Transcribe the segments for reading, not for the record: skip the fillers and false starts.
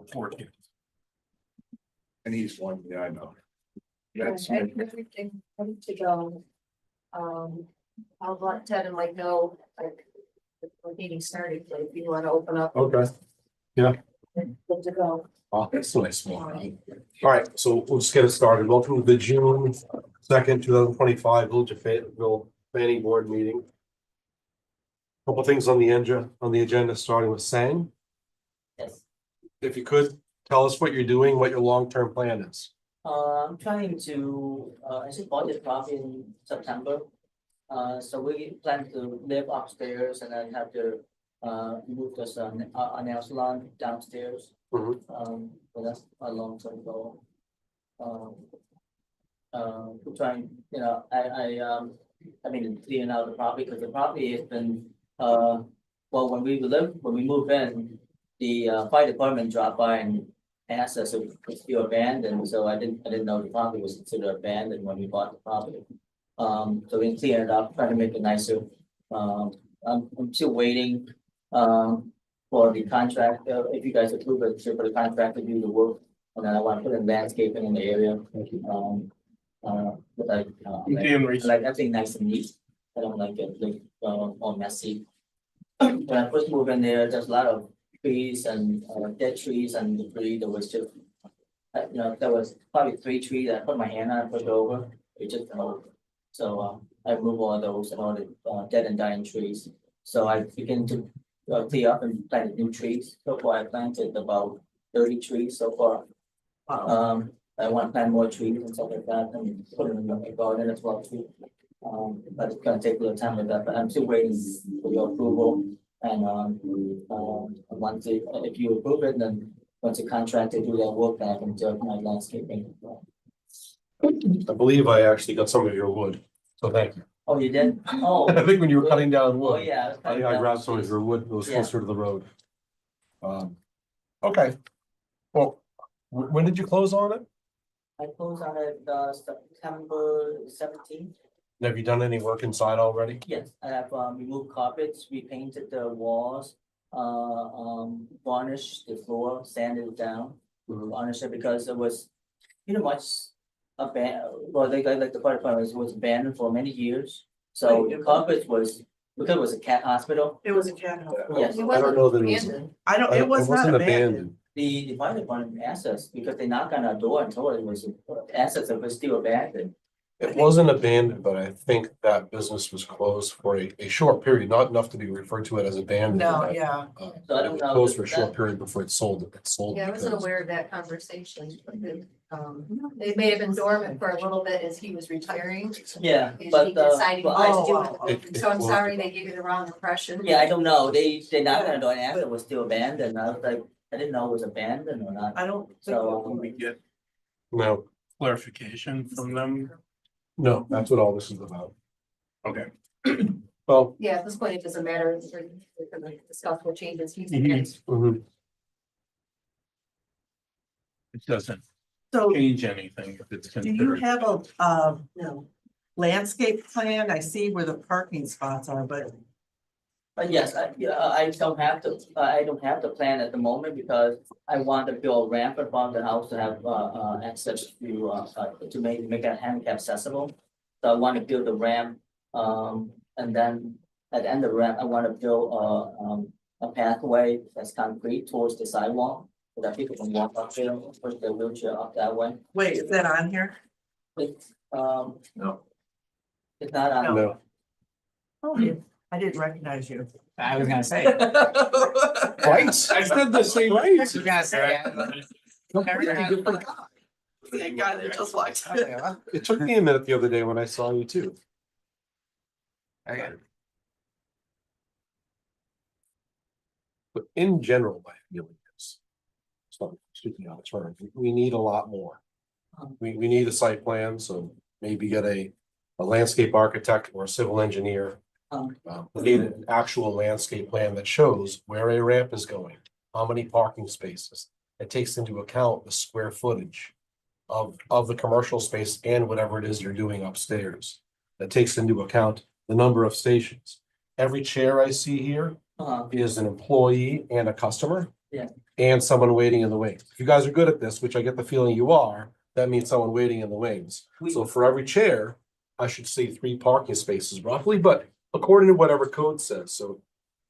14th. And he's one, yeah, I know. Yeah, That's, and everything ready to go. I'll let Ted and Mike know, like, the meeting started, like, if you wanna open up. Okay. Good to go. Oh, that's a nice one. All right, so we'll just get it started. Welcome to the June 2nd, 2025 Village of Fayetteville Planning Board meeting. Couple things on the agenda, starting with Sang. Yes, If you could, tell us what you're doing, what your long-term plan is. I'm trying to, I just bought this property in September. So we plan to live upstairs and then have to, move this, a nail salon downstairs. Mhm. So that's a long-term goal. We're trying, I mean, clearing out the property, because the property has been, well, when we move in, the fire department dropped by and asked us if it's still abandoned, so I didn't know the property was considered abandoned when we bought the property. So we clean it up, try to make it nicer. I'm still waiting, for the contract, if you guys approve it, for the contract to do the work. And then I want to put in landscaping in the area. But like everything nice and neat. I don't like it, like, all messy. When I first moved in there, there's a lot of trees and dead trees and debris that was just. There was probably 3 trees that I put my hand on and pushed over, it just fell over. So I removed all those and all the dead and dying trees. So I begin to clear up and plant new trees. So far I planted about 30 trees so far. I want to plant more trees and stuff like that and put them in my garden as well too. But it's gonna take a little time with that, but I'm still waiting for your approval. And once if you approve it, then once the contract to do that work, then I can do my landscaping. I believe I actually got some of your wood, so thank you. Oh, you did? Oh. I think when you were cutting down Oh, wood, yeah. I grabbed some of your wood, it was Yeah. closer to the road. Okay. Well, when did you close on it? I closed on it September 17th. Have you done any work inside already? Yes, I have removed carpets, repainted the walls, varnished the floor, sanded it down. Varnished it because it was pretty much abandoned, well, like the fire department was abandoned for many years. So Wait, the it carpets was, because it was a cat hospital, It was a cat house. yes. It I don't know that it was. abandoned. I don't, it was not wasn't abandoned. The fire department asked us, because they knocked on our door and told us it was, asked us if it was still abandoned. It wasn't abandoned, but I think that business was closed for a short period, not enough to be referred to it as abandoned. No, yeah. So I It don't was know closed if for a short that- period before it sold. It sold. Yeah, I wasn't because- aware of that conversation. They may have been dormant for a little bit as he was retiring. Yeah, Is but he deciding but what I- to do Oh, with it. So I'm sorry they gave you the wrong impression. yeah, I don't know, they knocked on the door and asked if it was still abandoned, I was like, I didn't know it was abandoned or not. I don't think. So, We get No, clarification from them. no, that's what all this is about. Okay. Well, Yeah, at this point, it doesn't matter. We're gonna discuss what changes he's Mhm. made. mhm. It doesn't So change anything if it's do you considered. have a No. landscape plan? I see where the parking spots are, but yes, I don't have the plan at the moment because I want to build a ramp in front of the house to have access to make it handicap accessible. So I want to build the ramp, and then at the end of the ramp, I want to build a pathway that's concrete towards the sidewalk. So that people can walk up there, push their wheelchair up that way. wait, is that on here? It's No. it's not on. No, Oh, I didn't recognize you. I was gonna say. right? I said the same. I was gonna say. Thank God, I just watched. It took me a minute the other day when I saw you too. Okay. But in general, my feeling is, so speaking out of turn, we need a lot more. We need a site plan, so maybe get a landscape architect or a civil engineer. We need an actual landscape plan that shows where a ramp is going, how many parking spaces. It takes into account the square footage of the commercial space and whatever it is you're doing upstairs. That takes into account the number of stations. Every chair I see here is an employee and a customer. Yeah. And someone waiting in the wings. If you guys are good at this, which I get the feeling you are, that means someone waiting in the wings. We- So for every chair, I should see 3 parking spaces roughly, but according to whatever code says, so.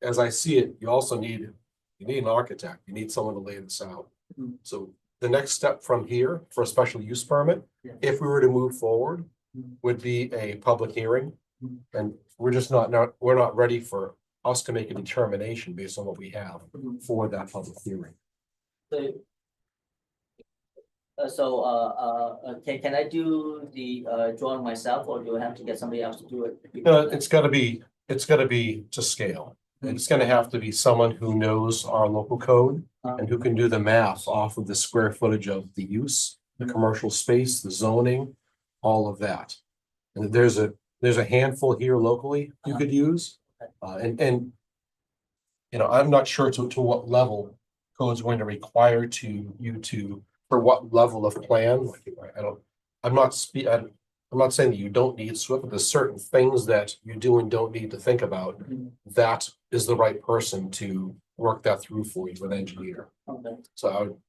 As I see it, you also need an architect, you need someone to lay this out. Mhm. So the next step from here for a special use permit, Yeah. if we were to move forward, Mhm. would be a public hearing. Mhm. And we're just we're not ready for us to make a determination based on what we have Mhm. for that public hearing. Can I do the drawing myself, or do I have to get somebody else to do it? It's gotta be to scale. It's gonna have to be someone who knows our local code and who can do the math off of the square footage of the use, the commercial space, the zoning, all of that. And there's a handful here locally you could use, and. You know, I'm not sure to what level code is going to require for what level of plan, like, I don't, I'm not saying that you don't need SWIFT, but there's certain things that you do and don't need to think about. Mhm. That is the right person to work that through for you, an engineer. Okay. So I would,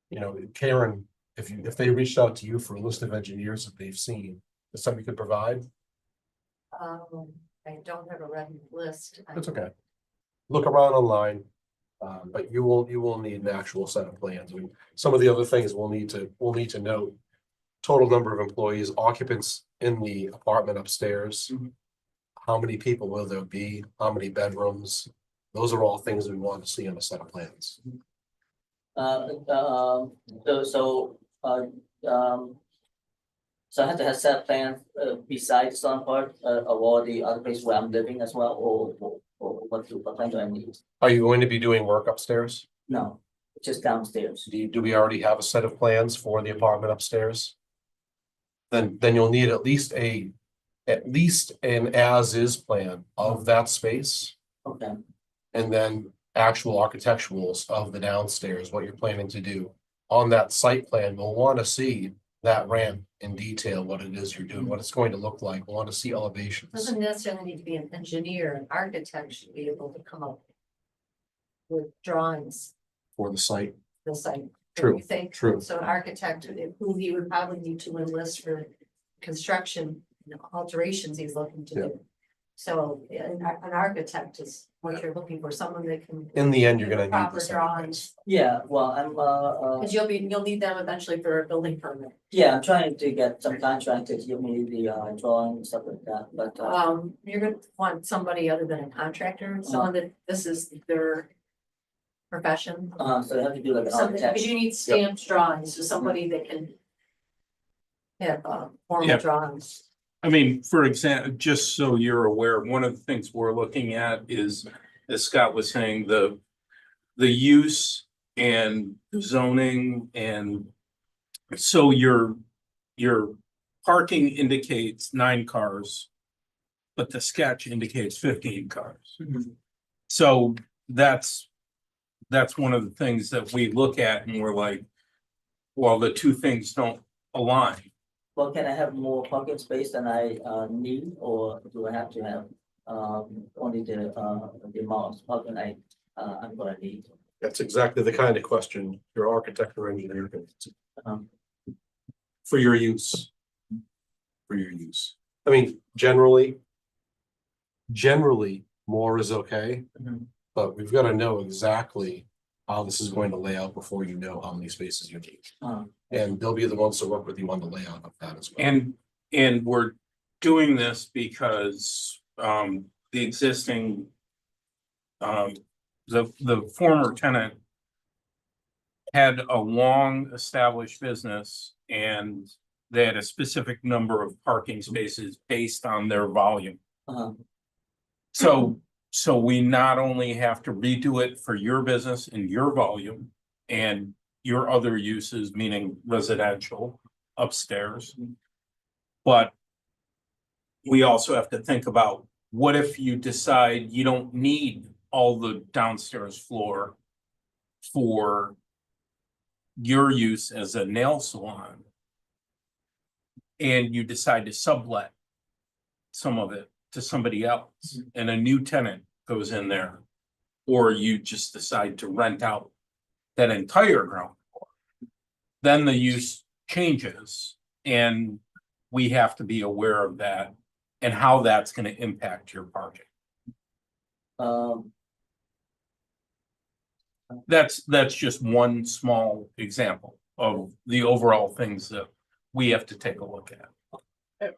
you know, Karen, if they reached out to you for a list of engineers that they've seen, is something you could provide? I don't have a running list. That's okay. Look around online, but you will need an actual set of plans. I mean, some of the other things we'll need to note. Total number of employees, occupants in the apartment upstairs. Mhm. How many people will there be? How many bedrooms? Those are all things we want to see on a set of plans. So I have to have set plan besides some part of all the other places where I'm living as well, or what plan do I need? Are you going to be doing work upstairs? No, just downstairs. Do we already have a set of plans for the apartment upstairs? Then you'll need at least an as-is plan of that space. Okay, And then actual architecturals of the downstairs, what you're planning to do. On that site plan, we'll want to see that ramp in detail, what it is you're doing, what it's going to look like. We'll want to see elevations. Doesn't necessarily need to be an engineer, an architect should be able to come up with drawings, For the site. the site. True, You think? true. So an architect, who he would probably need to enlist for construction, alterations he's looking to do. So an architect is what you're looking for, someone that can. In the end, you're gonna need Proper this. drawings, yeah, well, I'm because you'll need them eventually for a building permit. yeah, I'm trying to get some contractor to give me the drawing and stuff like that, but You're gonna want somebody other than a contractor, someone that this is their profession. so they have to do like an Something, architect. because you need stamped drawings, so somebody that can have formal Yeah. drawings. I mean, for example, just so you're aware, one of the things we're looking at is, as Scott was saying, the use and zoning, and so your parking indicates 9 cars, but the sketch indicates 15 cars. Mhm. So that's one of the things that we look at and we're like, well, the two things don't align. Well, can I have more parking space than I need, or do I have to have only the amount of parking I'm gonna need? That's exactly the kind of question your architect or engineer can answer. Um, For your use. For your use. I mean, generally, more is okay, Mhm. but we've got to know exactly how this is going to lay out before you know how many spaces you need. And they'll be the ones to work with you on the layout of that as well. And we're doing this because the existing the former tenant had a long established business and they had a specific number of parking spaces based on their volume. uh-huh. So we not only have to redo it for your business and your volume and your other uses, meaning residential upstairs. But we also have to think about, what if you decide you don't need all the downstairs floor for your use as a nail salon? And you decide to sublet some of it to somebody else and a new tenant goes in there. Or you just decide to rent out that entire ground floor, then the use changes and we have to be aware of that and how that's gonna impact your parking. Um, That's just one small example of the overall things that we have to take a look at.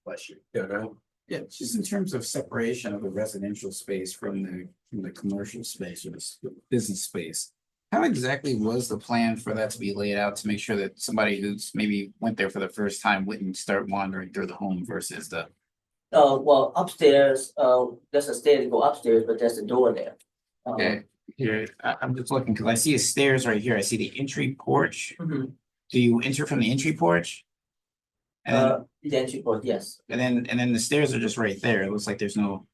Bless you. Yeah, go ahead. Yeah, just in terms of separation of the residential space from the commercial space or the business space. How exactly was the plan for that to be laid out to make sure that somebody who's maybe went there for the first time wouldn't start wandering through the home versus the? well, upstairs, there's a stair to go upstairs, but there's a door there. Okay, here, I'm just looking, because I see a stairs right here. I see the entry porch. Mhm. Do you enter from the entry porch? And The entry port, yes, then the stairs are just right there. It looks like there's no,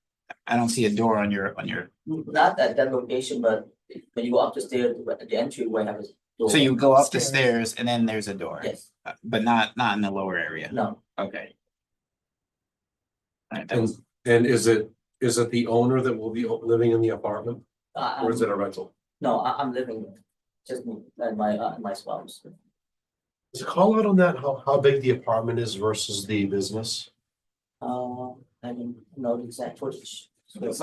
I don't see a door on your, not at that location, but when you go up the stairs, the entry will have a door. so you go up the stairs and then there's a door. Yes, But not in the lower area. no, Okay. Alright, that was, And is it the owner that will be living in the apartment, or is it a rental? no, I'm living there, just me and my spouse. Is a call out on that, how big the apartment is versus the business? I didn't know the exact footage. So, it looks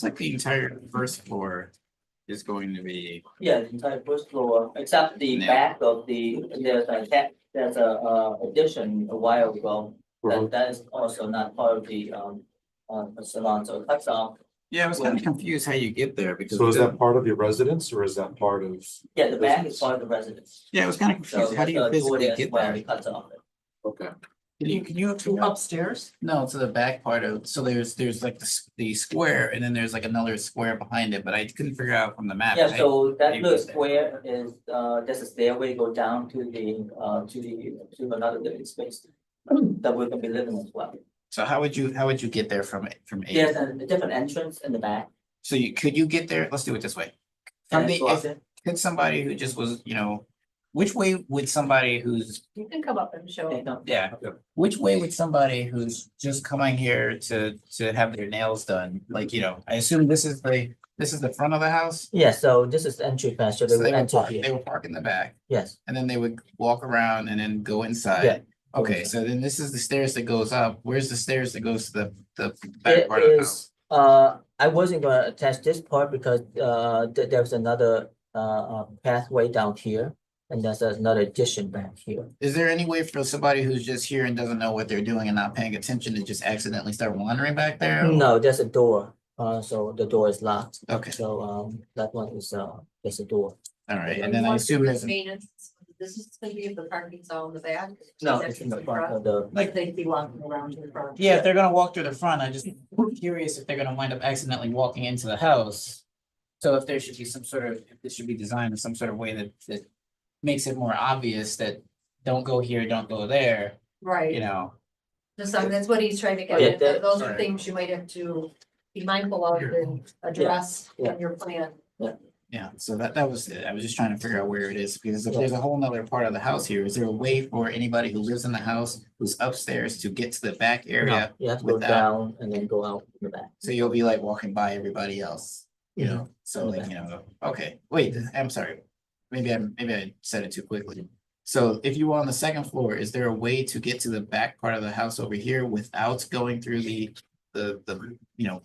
like the entire first floor is going to be, yeah, the entire first floor, except the Yeah. back of there's a addition a while ago. That is also not part of the salon, so it cuts off, yeah, I was kind of confused how you get there because. So is that part of your residence, or is that part of? yeah, the back is Business. part of the residence. Yeah, I was kind of So confused. How do you there's a door physically there as get well, there? it cuts off. Okay. Can you To upstairs? No, to the back part of, so there's like the square and then there's like another square behind it, but I couldn't figure out from the map. Yeah, so that you little get there? square is, there's a stairway go down to another living space. That we're gonna be living as well. So how would you get there from A? There's a different entrance in the back. So could you get there? Let's do it this way. From and the, go up there. could somebody who just was, which way would somebody who's, You can come up and show. They don't- yeah, which way would somebody who's just coming here to have their nails done, like, I assume this is the front of the house? Yeah, so this is the entry pass, so they So will enter they here, would park in the back yes, and then they would walk around and then go inside. Yeah. Okay, so then this is the stairs that goes up. Where's the stairs that goes to the back it part of the house? is, I wasn't gonna attach this part because, there's another, pathway down here. And there's another addition back here. Is there any way for somebody who's just here and doesn't know what they're doing and not paying attention to just accidentally start wandering back there? No, there's a door, so the door is locked, Okay, so, that one is, there's a door. all right, and then I assume there's, Maintenance, this is gonna be if the parking's all in the back. No, it's in the front of the, Like they'd be walking around to the front. yeah, if they're gonna walk through the front, I just curious if they're gonna wind up accidentally walking into the house. So if there should be some sort of, if this should be designed in some sort of way that makes it more obvious that don't go here, don't go there, Right, Just that's what he's trying to get Yeah, at, that- those are right. things you might have to be mindful of and address Yeah. in your plan. Yeah, so that was it. I was just trying to figure out where it is, because if there's a whole nother part of the house here, is there a way for anybody who lives in the house who's upstairs to get to the back area? you have to go without- down and then go out in the back. So you'll be like walking by everybody else, so like, okay, wait, I'm sorry. Maybe I said it too quickly. So if you were on the second floor, is there a way to get to the back part of the house over here without going through the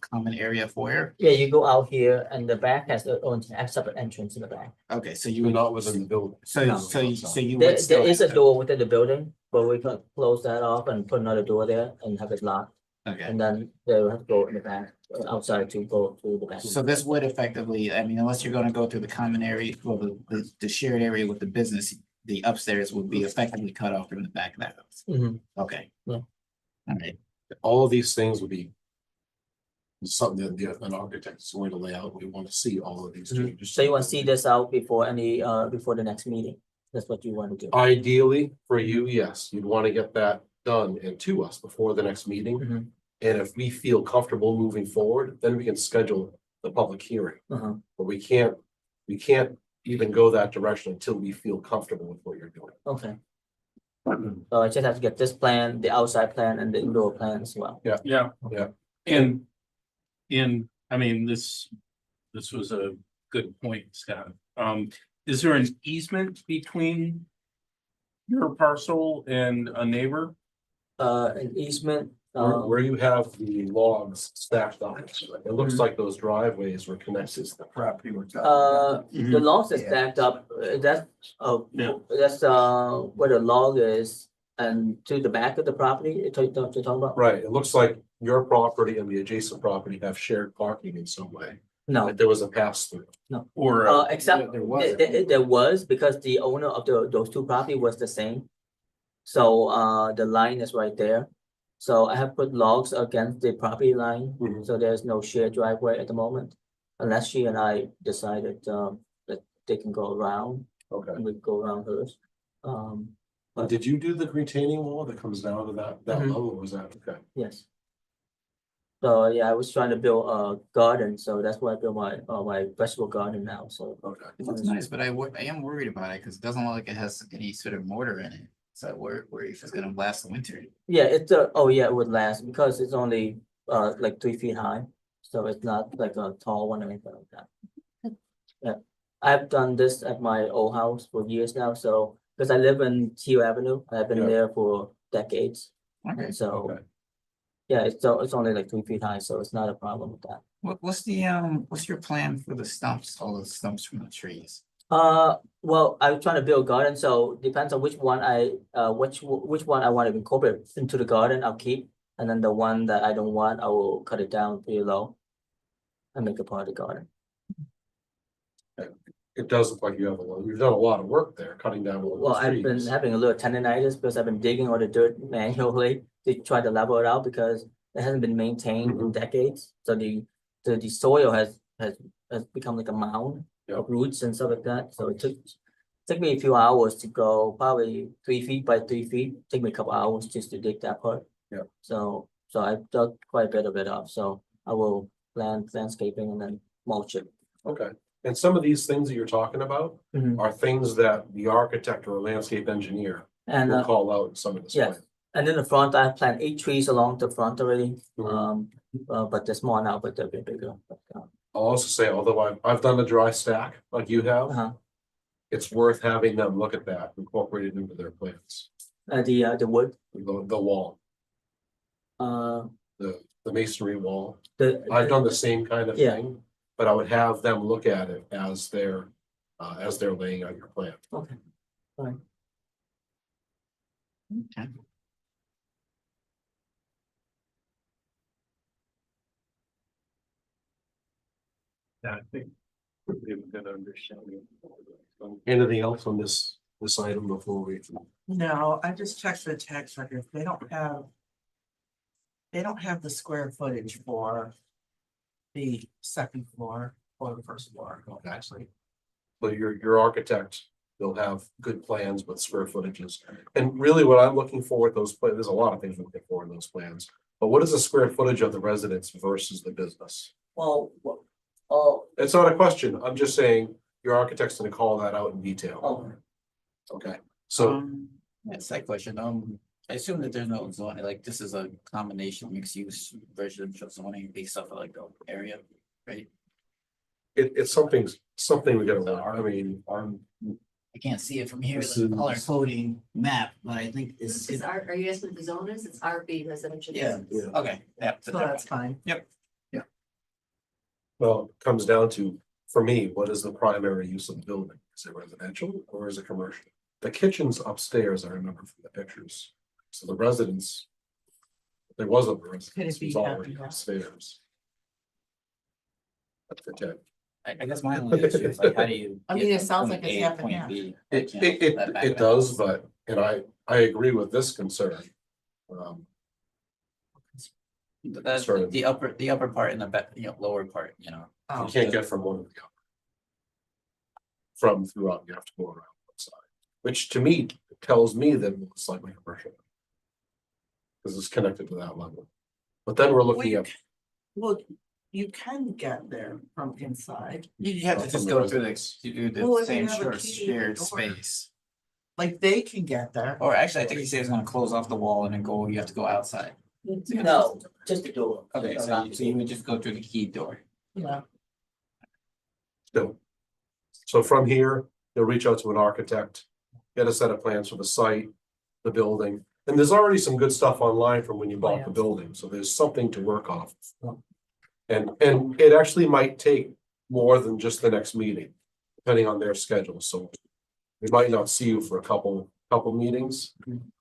common area foyer? Yeah, you go out here and the back has their own separate entrance in the back. Okay, so you You're would not within the building. No. so you There, would still there is a have to- door within the building, but we can close that off and put another door there and have it locked. Okay, And then they will have to go in the back, outside to go to the back. so this would effectively, I mean, unless you're gonna go through the common area, well, the shared area with the business, the upstairs would be effectively cut off from the back of that house. Mhm. Okay. Yeah. All right, All of these things would be something that an architect is going to lay out. We want to see all of these Mhm. changes. So you want to see this out before before the next meeting? That's what you want to do? Ideally, for you, yes, you'd want to get that done and to us before the next meeting. Mhm. And if we feel comfortable moving forward, then we can schedule the public hearing. Uh-huh. But we can't even go that direction until we feel comfortable with what you're doing. Okay. So I just have to get this plan, the outside plan and the indoor plan as well. Yeah. Yeah. And I mean, this was a good point, Scott. is there an easement between your parcel and a neighbor? An easement, Where you have the logs stacked on it, it looks Mhm. like those driveways were connected. The property we're talking about. the logs is Yeah. stacked up, that's, Yeah. that's, where the log is. And to the back of the property, you're talking about? Right, it looks like your property and the adjacent property have shared parking in some way, No, like there was a pass through. Or, except There was. there was, because the owner of those two property was the same. So, the line is right there. So I have put logs against the property line, Mhm. so there's no shared driveway at the moment. Unless she and I decided, that they can go around, Okay, and we go around hers. and did you do the retaining wall that comes down to that Mhm. level, or was that, okay? Yes. So, yeah, I was trying to build a garden, so that's why I built my vegetable garden now, so. Okay. It looks nice, but I am worried about it because it doesn't look like it has any sort of mortar in it. So we're if it's gonna last the winter. Yeah, oh yeah, it would last because it's only like 3 feet high, so it's not like a tall one or anything like that. Yeah, I've done this at my old house for years now, so because I live in Teal Avenue, I've been Yeah. there for decades, Okay. and so. Okay. Yeah, it's only like 3 feet high, so it's not a problem with that. What's your plan for the stumps, all the stumps from the trees? Well, I'm trying to build a garden, so depends on which one which one I want to incorporate into the garden, I'll keep. And then the one that I don't want, I will cut it down pretty low. And make it part of the garden. It does look like you've done a lot of work there, cutting down all Well, those I've been trees. having a little tendonitis because I've been digging all the dirt manually to try to level it out because it hasn't been maintained in decades. So the soil has become like a mound of roots and stuff like that. So it took me a few hours to go, probably 3 feet by 3 feet. Take me a couple hours just to dig that part. Yeah. So I dug quite a bit of it off. So I will landscaping and then mulch it. Okay, and some of these things that you're talking about Mhm. are things that the architect or landscape engineer And will call out in some of this. yes. And in the front, I planted 8 trees along the front already. Mhm. But they're small now, but they'll be bigger. I'll also say, although I've done the dry stack like you have, Uh-huh. it's worth having them look at that, incorporate it into their plans. The wood, The wall, uh, the masonry wall. the. I've done the same kind of Yeah. thing, but I would have them look at it as they're laying out your plan. Okay, fine. Okay. I think we have a good understanding. Anything else on this item before we? No, I just checked the tax records. They don't have. They don't have the square footage for. The second floor or the first floor, actually. But your architect, they'll have good plans with square footages. And really what I'm looking for with those plans, there's a lot of things we're looking for in those plans. But what is the square footage of the residence versus the business? Well, oh, It's not a question. I'm just saying your architect's gonna call that out in detail. oh, Okay, so That's that question. I assume that there's no zoning, like this is a combination mixed use residential zoning based off of like the area, right? it's something we gotta learn. I mean, I can't see it from here, This the color is- coding map, but I think This it's. is are you asking what the zone is? It's RB residential. Yeah, business. okay, yeah. So that's fine. well, it comes down to, for me, what is the primary use of the building? Is it residential or is it commercial? The kitchen's upstairs, I remember from the pictures. So the residence. There wasn't a residence, it be was already happy, yeah. upstairs. That's the tech. I guess my only issue is like, how do you? I mean, get it from sounds point like it's A to half and point half. B, It, you know, it, that back it of the does, house. but, and I agree with this concern. But that's Sort of. the upper part and the back, lower part, You Oh, can't get from one to the other. From throughout, you have to go around one side, which to me tells me that it's slightly commercial. Because it's connected to that level. But then we're looking at. well, you can get there from inside. You have to From just the go through residence. to do the Well, if you same have a shared key in the shared door. space. Like they can get there. Or actually, I think he said he's gonna close off the wall and then go, you have to go outside. no, just the door. Okay, so you would just go through the key door. Yeah. No. So from here, They'll reach out to an architect, get a set of plans for the site, the building. And there's already some good stuff online from when you bought the Plans. building, so there's something to work off. And it actually might take more than just the next meeting, depending on their schedule, so. We might not see you for a couple meetings.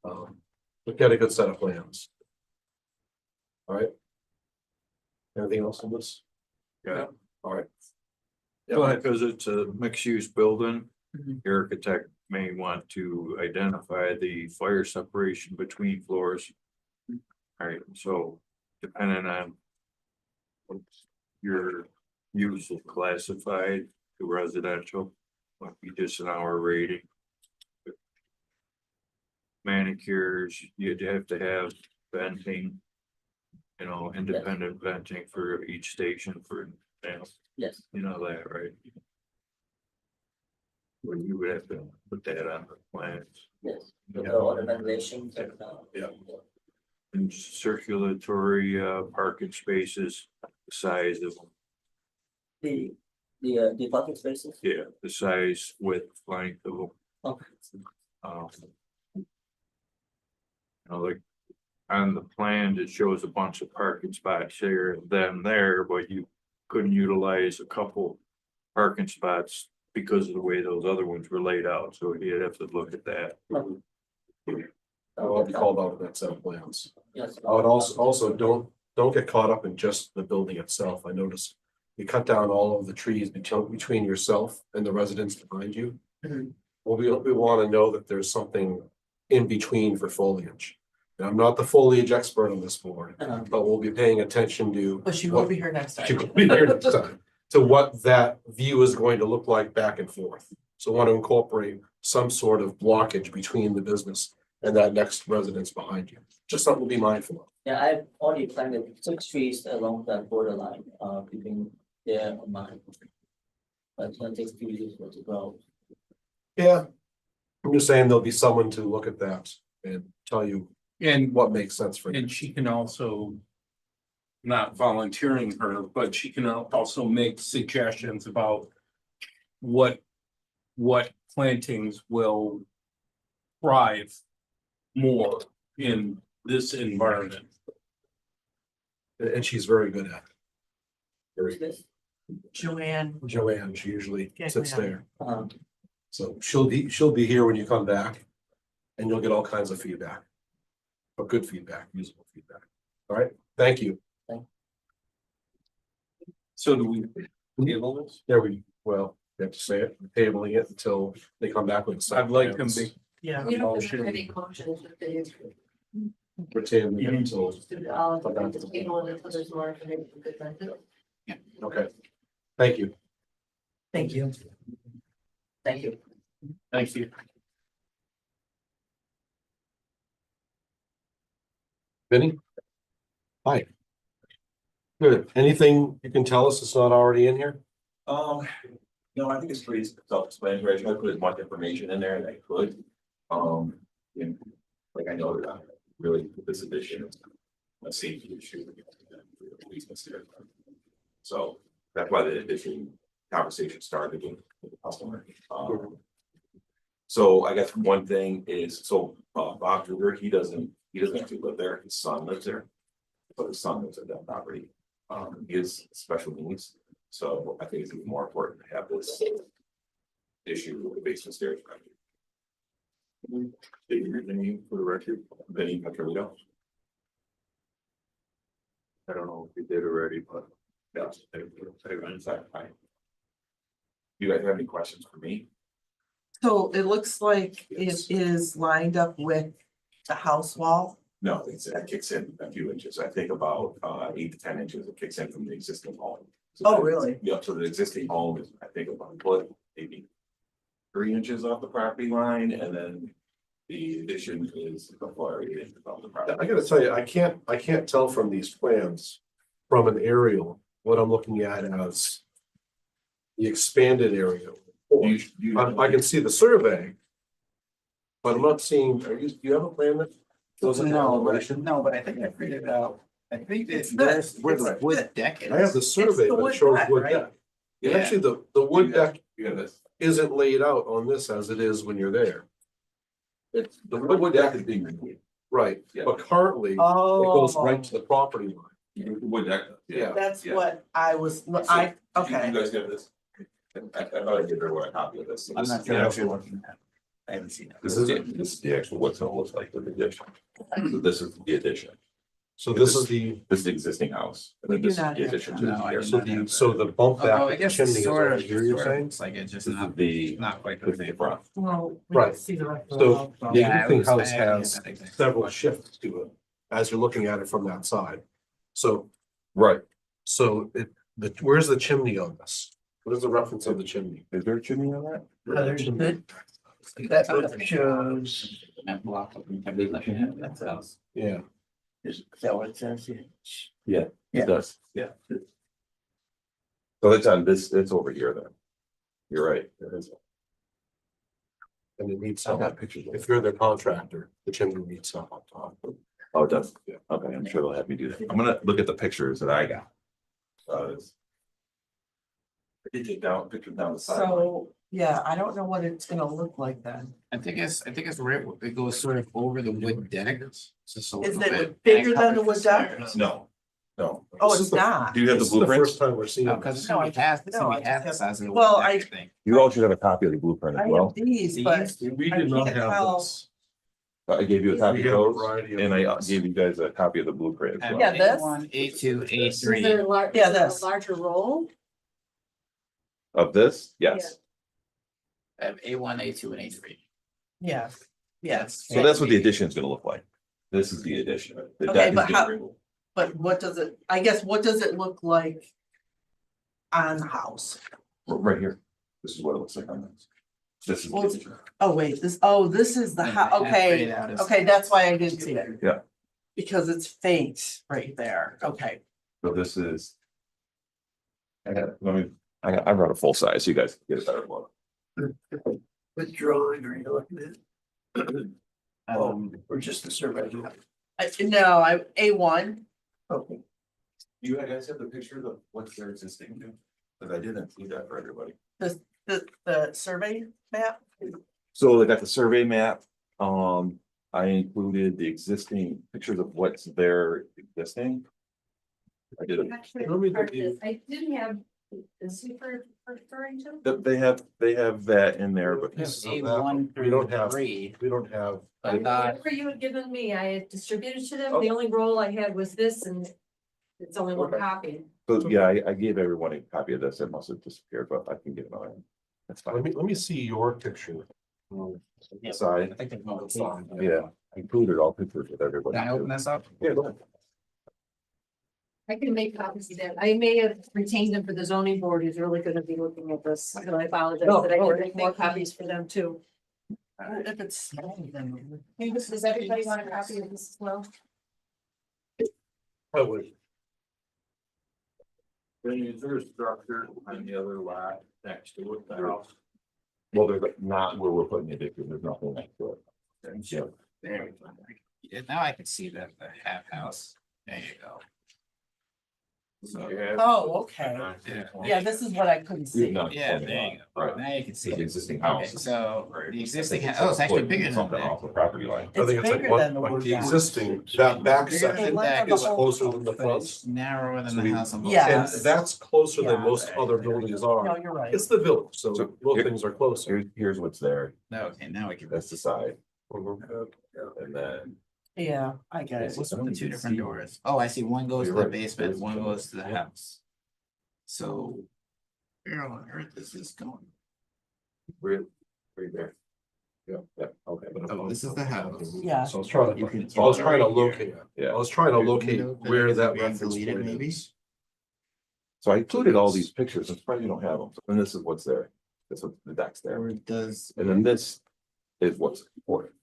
But get a good set of plans. All right. Anything else on this? Yeah. All right. Go ahead. Because it's a mixed-use building, Mhm. the architect may want to identify the fire separation between floors. All right, so depending on what your use is classified to residential, might be just an hour rating. Manicures, you'd have to have venting, you know, independent venting for each station for nails. Yes, You know that, right? Well, you would have to put that on the plans. yes, with all the ventilations and. Yeah. And circulatory parking spaces, the size of them, The parking spaces. yeah, the size, width, length of them. Okay. You know, like on the plan, it shows a bunch of parking spots here and then there, but you couldn't utilize a couple parking spots because of the way those other ones were laid out, so you'd have to look at that. I'll be called out on that set of plans. Yes. I would also don't get caught up in just the building itself. I noticed you cut down all of the trees between yourself and the residents behind you. Mhm. Well, we want to know that there's something in between for foliage. And I'm not the foliage expert on this board, Uh-huh. but we'll be paying attention to. But she will be here next She time. will be here next time, to what that view is going to look like back and forth. So I want to incorporate some sort of blockage between the business and that next residence behind you. Just something to be mindful of. Yeah, I've already planted 6 trees along that borderline, between there and mine. But it's gonna take a few years for it to grow. Yeah. I'm just saying there'll be someone to look at that and tell you And what makes sense for you. And she can also. Not volunteering her, but she can also make suggestions about. What plantings will. Thrive. More in this environment. And she's very good at it. Who's Very, this? Joanne, Joanne, she usually Yeah, sits Joanne. there. So she'll be here when you come back. And you'll get all kinds of feedback. But good feedback, usable feedback. All right, thank you. So do we table this? There we have to say it, we're tabling it until they come back with. I'd like them to. yeah, We don't Motion. have any motions if they We're tabling it until, just do all of the table and until there's more information. Good, that's it. okay. Thank you. thank you. Thank you. Thank you. Vinny? Hi. Good. Anything you can tell us that's not already in here? No, I think it's pretty self-explanatory. I tried to put as much information in there as I could. And like I know, really this edition is a safety issue. So that's why the addition conversation started with the customer. So I guess one thing is, so Bob Kruger, he doesn't actually live there. His son lives there. But his son lives at that property. He has special needs. So I think it's even more important to have this issue with the basement stairs. State your name for the record, Vinny Petronito. I don't know if you did already, but yes, fine. You guys have any questions for me? So it looks like it is lined up with the house wall. No, that kicks in a few inches. I think about 8 to 10 inches. It kicks in from the existing home. So Oh, really? Yeah, so the existing home is, I think, about maybe 3 inches off the property line, and then the addition is a foot above the property. I gotta tell you, I can't tell from these plans, from an aerial, what I'm looking at as the expanded area. I can see the survey. But I'm not seeing, do you have a plan that? shows an elevation? No, but I think I figured it out. I think It's there's this. where It's the wood deck is. I have the survey, the but wood it shows deck, wood right? deck. Yeah. Actually, the wood deck Yeah, this, isn't laid out on this as it is when you're there. it's, The the wood deck is being removed. Right, Yeah. but currently, it goes right Oh, to the property line. The wood deck. Yeah. that's Yeah. what I was, So, I, did you okay. guys get this? I thought I gave everyone a copy of this. So I'm this not is sure the what you're actual- looking at. I haven't seen it. This is the actual, what's gonna look like with the addition. So this is the addition. So this is the, This is the existing house. And We then do this is not the have addition that. to No, I here. did so not the, have so the bump Although I back guess chimney it's is sort over of, here, you're saying? looks like it's just This is not, the, not quite this is the front. Well, we Right. don't see the rest of So- the house, though. The Yeah, I existing was- I house actually had has that exact several question. shifts to it as you're looking at it from that side. So, Right. so where's the chimney on this? What is the reference of the chimney? Is there a chimney on that? There's Chimney. that shows. That block of, I believe, like, yeah, that's the house. Yeah, Is that what it says? Yeah, Yeah. it does, yeah. So it's on this, it's over here then. You're right. It is. and it needs I some, got pictures. of it. if you're the contractor, the chimney needs stuff on top. Oh, it does? Yeah. Okay, I'm sure they'll have me do that. I'm gonna look at the pictures that I got. I did take down, pictures down the side. So, yeah, I don't know what it's gonna look like then. I think it's right, it goes sort of over the wood deck. Just a Is little bit. it bigger than the wood deck? No, no. Oh, This it's is the- not. Do you have the This is the blueprints? first time we're seeing No, because it's this. gonna be half, it's No, gonna I be half the just size of the well, wood I- deck thing. You all should have a copy of the blueprint I as well. have these, but We I did not can't have tell. this. I gave you a copy We of have a those variety of and I these. gave you guys a copy of the blueprint as well. Yeah, this? A1, A2, Is A3. there Yeah, is there a this. larger roll? Of this, yes. I have A1, A2, and A3. yes, yes. So that's what the addition is gonna look like. This is the addition. The Okay, deck is but being how- removed. But what does it, I guess, what does it look like on the house? Right here. This is what it looks like on this. This is. the Well, addition. Oh, wait, this is the house, okay, okay, that's why I didn't see it. Yeah. Because it's faint right there, okay. So this is. I brought a full size, so you guys can get a better look. What drawing are you looking at? Or just the survey. No, A1, Okay. You guys have the picture of what's there existing too? Cause I didn't include that for everybody. the survey map? So I got the survey map, I included the existing pictures of what's there existing. I did, Actually, Let me part of look this, I didn't have, is he referring to? they have that in there, but. Yes. A1 We don't through have- 3. We don't have, But not, Whatever you had given me, I had distributed to them, Oh. the only roll I had was this and it's only one Okay. copy. So, yeah, I gave everyone a copy of this, it must have disappeared, but I can get another one. That's let fine. me see your picture. Side, I think they're both Side, yeah, I included all pictures with everybody. Can I open this up? Yeah, go ahead. I can make copies of that. I may have retained them for the zoning board who's really gonna be looking at this. So I apologize No, that I no, didn't make more copies for them too. If it's small, then. Does everybody want a copy of this as well? I would. Then is there a structure on the other lot next to it, the house? Well, there's not where we're putting it, because there's nothing next to it. There we go. Yeah, now I can see the half house. There you go. So, Oh, okay. yeah. Yeah, this is what I couldn't see. No, Yeah, there you go. Right. Now you can see The it. existing Okay, house. so the existing, oh, it's actually bigger than Something that. off the property line. I think It's it's like bigger than the one, like wood the box. existing, that back Bigger section than length that, of the is whole closer than the but front. it's narrower than So the we- house on both Yeah. And sides. that's closer Yeah. than most other buildings are. No, you're right. It's the village, so So both here- things are closer. Here's what's there, Okay, now we can. that's the side, Mhm. and then. Yeah, I get it. What's with the two different doors? Oh, I see, one goes to You're the right. basement, one There's- goes to the house. So. Where on earth is this going? Right there. Yeah, okay. Oh, this is the house. Yeah. So I was trying You to, can- I was trying to locate, I Yeah, was trying to There's a locate window that where is that being reference deleted, point maybe? is. so I included all these pictures, I'm surprised you don't have them, and this is what's there, this is the deck's there, Or does. and then this is what's important.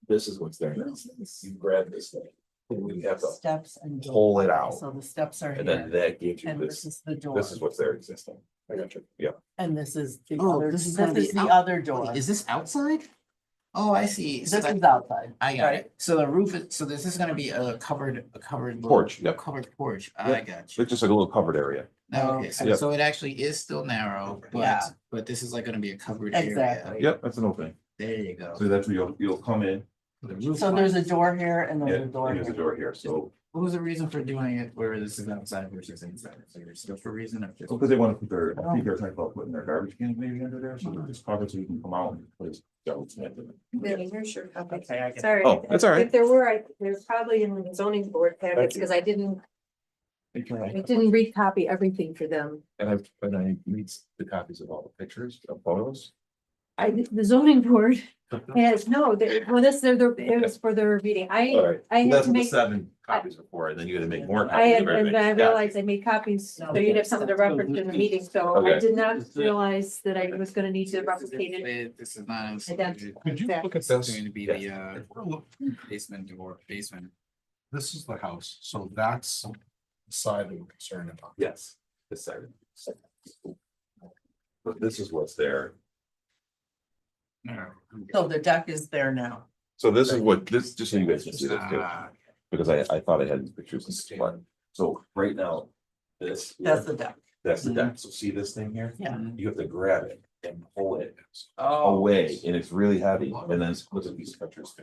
This is what's there now, you grab this thing, and we have to, Steps and. pull it out. So the steps are and then here, that gives you and this this, is the door, this is what's there existing. I got you, yeah. and this is the Oh, other, this this is gonna be is the out- other door. Is this outside? Oh, I see. So This that- is outside. I got right? it. So the roof is, so this is gonna be a covered little- Porch, yep. Covered porch. I Yep. got you. It's just like a little covered area, No, okay, so Yep. so it actually is still narrow, Yeah. but this is like gonna be a covered area. Exactly. Yep, that's an opening. There you go. So that's where you'll come in. So there's a door here and Yeah, there's a and door there's a here. door here, so, What was the reason for doing it where this is outside versus inside? Is there still for a reason of just? because they want to put their, I think they're talking about putting their garbage can maybe under there, so they're just covered so you can come out and place. garbage can. Maybe here's your copy. Okay, I get. Sorry. Oh, that's all right. If there were, there's probably in the zoning board packets, because I didn't recopy everything for them. And I need the copies of all the pictures, of photos. The zoning board has, no, it was for their meeting. All I right, had that's to what the make, 7 copies are for, and then you gotta make more. I copies had, of and everything. I Got it. realized I made copies, so you'd have something to reference in the meeting, so I Okay. did not realize that I was gonna need to replicate it. This is not. Identical. Could you look at It's this? going to be the basement or basement. This is the house, so that's the side I'm concerned about. Yes, this side. But this is what's there. So the deck is there now. So this is what, this, just so you guys can see this too, Ah, because I thought I had these pictures in this one. So right now, this. That's the deck. That's the deck. So see this thing here? Yeah. You have to grab it and pull it Oh. away, and it's really heavy, and then look at these pictures.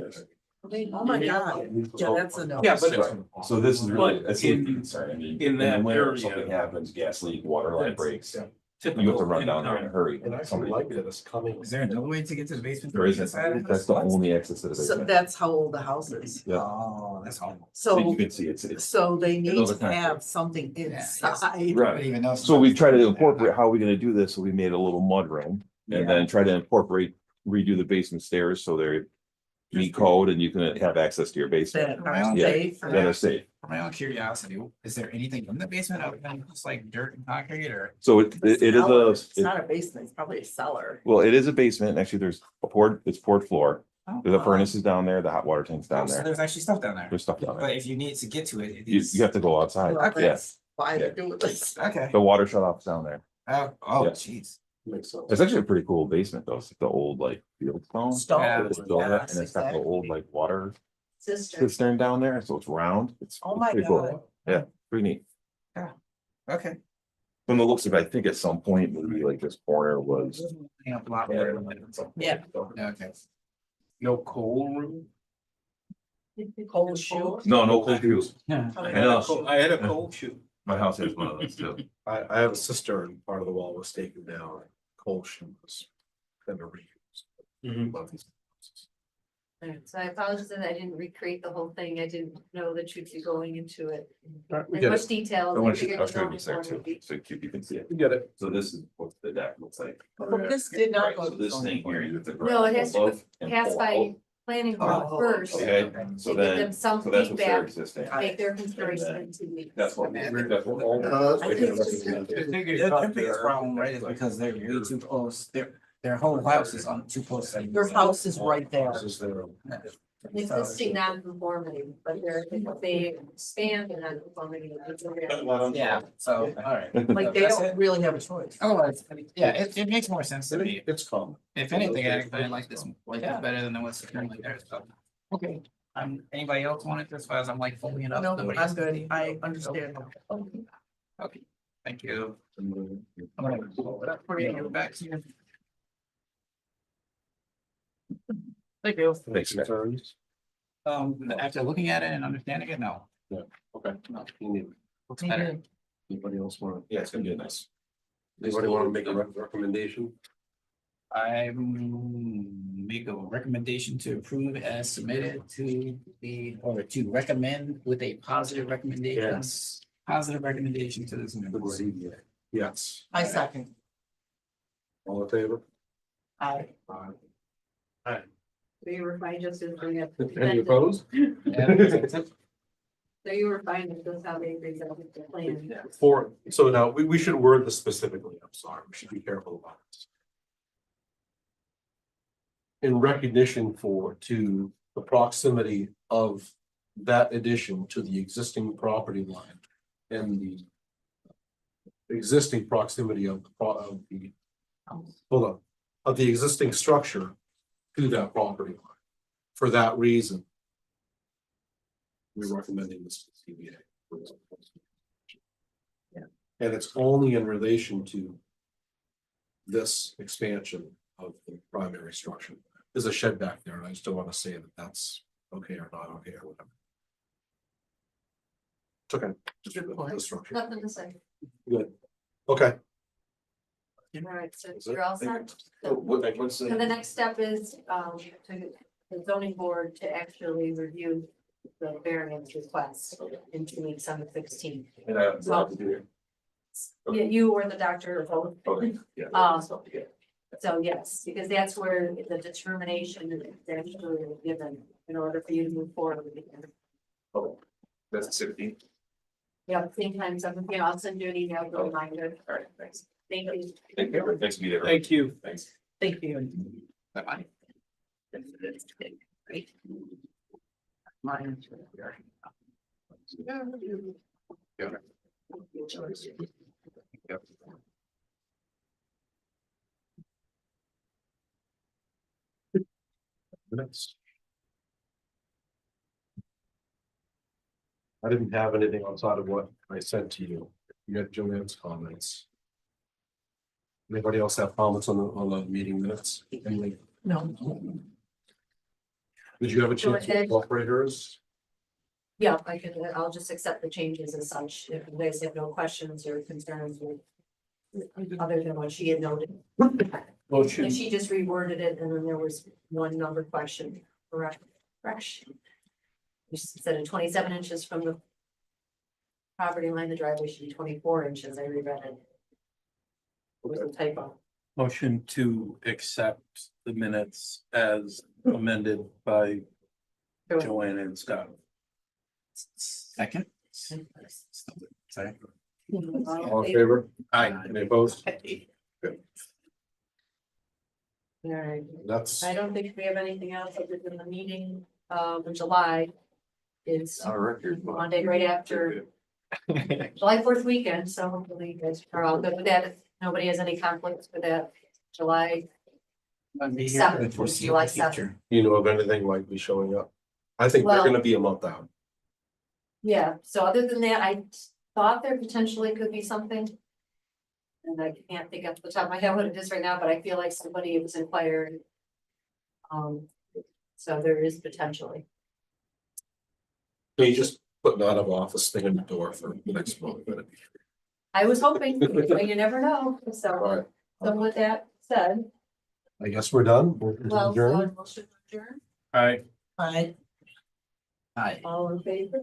Oh my God. Yeah, that's a no. Yeah, but So this is really, But a safety in- concern, I mean. in that the winter, area- Something happens, gas leak, water line breaks, you have to typical run in down there in a town. hurry. And I actually Somebody- like that it's coming. Is there another way to get to the basement? There isn't, that's the only access to the So basement. that's how old the house is. Yeah. Oh, that's horrible. So you So, can see it's, so they need those are to kind of- have something yes. inside. right. Even though. So we try to incorporate, how are we gonna do this? So we made a little mud room and then try to incorporate, redo the basement stairs so they're meet code and you can have access to your basement. That are Yeah. safe. That are safe. For my own curiosity, is there anything in the basement other than just like dirt and concrete or? So it is It's a, not a basement, it's probably a cellar. well, it is a basement. Actually, there's a poured floor. Oh, There's a wow. furnace is down there, the hot water tank's down So there. there's actually stuff down there. There's stuff down there. But if you need to get to it, it You, is. you have to go outside. Well, Yeah, that's why they're doing this. Okay. the water shut off's down there. Oh, Yeah. jeez. Makes sense. It's actually a pretty cool basement though. It's the old like field stone. Stone, It's built up, yes, and it's got the exactly. old like water Sister. cistern down there, so it's round. It's Oh my pretty cool. God. Yeah, pretty neat. Okay. From the looks of it, I think at some point, maybe like this corner was. Hang up a lot Yeah. more. Yeah. Okay. No coal room? Cold shoe. No, no cold shoes. Yeah. I know. I had a cold shoe. My house has one of those too. I have a cistern, part of the wall was taken down, coal chute was kind of reused. Love these houses. Alright, so I apologize that I didn't recreate the whole thing. I didn't know that you'd be going into it. Alright, we In get much it. detail. I as I want to, figured I'll the show you zoning there board too, would be. so you can see it. We get it. So this is what the deck looks like. But this did not Right, go. so to this zoning thing here, board. you have to. No, it has to above and pass pull by out. planning board Oh, first. Okay, so To give then, them some so that's what's there feedback, existing. make their consideration to me. That's what. That's what all. I think their biggest problem, right, is because they're way too close. Their whole house is on too close. Your house is right there. Houses there. Existing non-conformity, but they're, if they expand the non-conformity. it's a real- Yeah, so, all right. Like they don't really have a choice. Otherwise, yeah, it makes more sense to me. It's common. If anything, I like this better than what's currently there, so. Okay, anybody else want it as far as I'm like folding it up? No, Nobody I'm else? good. I understand. Okay, thank you. I'm gonna pull it up for you, give it back to you. Thank you. Thanks, man. Concerns? After looking at it and understanding it, no. Okay. You need- Looks better. Anybody else want? Yeah, it's gonna be nice. Anybody want to make a recommendation? I make a recommendation to approve as submitted to the, or to recommend with a positive recommendation. Yes. Positive recommendation to this. For the ZBA. Yes. I second. All in favor? I. Aye. So you were fine just as bring up. Any opposed? So you were fine with this, how they presented the plan. So now, we should word this specifically, I'm sorry, we should be careful about this. In recognition to the proximity of that addition to the existing property line. And the existing proximity of of the existing structure to that property line. For that reason. We're recommending this to CBA. And it's only in relation to this expansion of the primary structure. There's a shed back there, and I just don't want to say that that's okay or not okay or whatever. It's okay. Just Good point. the structure. Nothing to say. Good. Okay. All right, so Is it? you're all set. So what's So the next step is, to the zoning board to actually review the variance request in 2 weeks on the 16th. And I have to do it. Yeah, you or the doctor or both. Okay, yeah. Yeah. So yes, because that's where the determination is actually given in order for you to move forward with it. Okay. That's the 16th. Yeah, same time, 7 p.m. I'll send you an email with a reminder. All right, thanks. Thank you. Thank you. Thanks to be there. Thank you. Thanks. Thank you. Bye-bye. Mine. Minutes. I didn't have anything outside of what I sent to you. You got Joanne's comments. Anybody else have comments on the meeting minutes? Emily, No. did you have a chance to Go ahead. incorporate hers? Yeah, I'll just accept the changes as such. If you guys have no questions or concerns with other than what she had noted. Motion, And she just reworded it and then there was one number question, correction. Instead of 27 inches from the property line, the driveway should be 24 inches. I reread it. It was a typo. motion to accept the minutes as amended by Joanne and Scott. Second. Sorry. All in favor? Aye. Any opposed? All right. That's, I don't think we have anything else other than the meeting in July. It's On record. Monday right after July 4th weekend, so hopefully you guys are all good with that. If nobody has any conflicts with that, July. I'll be here for the Seventh, foreseeable July future. you know of anything likely showing up? I think they're Well- gonna be a month out. Yeah, so other than that, I thought there potentially could be something. And I can't think off the top of my head what it is right now, but I feel like somebody was inquired. So there is potentially. They just put an out of office thing in the door for the next month. I was hoping, but you never know, All so, right, so with that said, I guess we're done. We're well, adjourned. motion to adjourn, Aye. Bye. Aye. all in favor?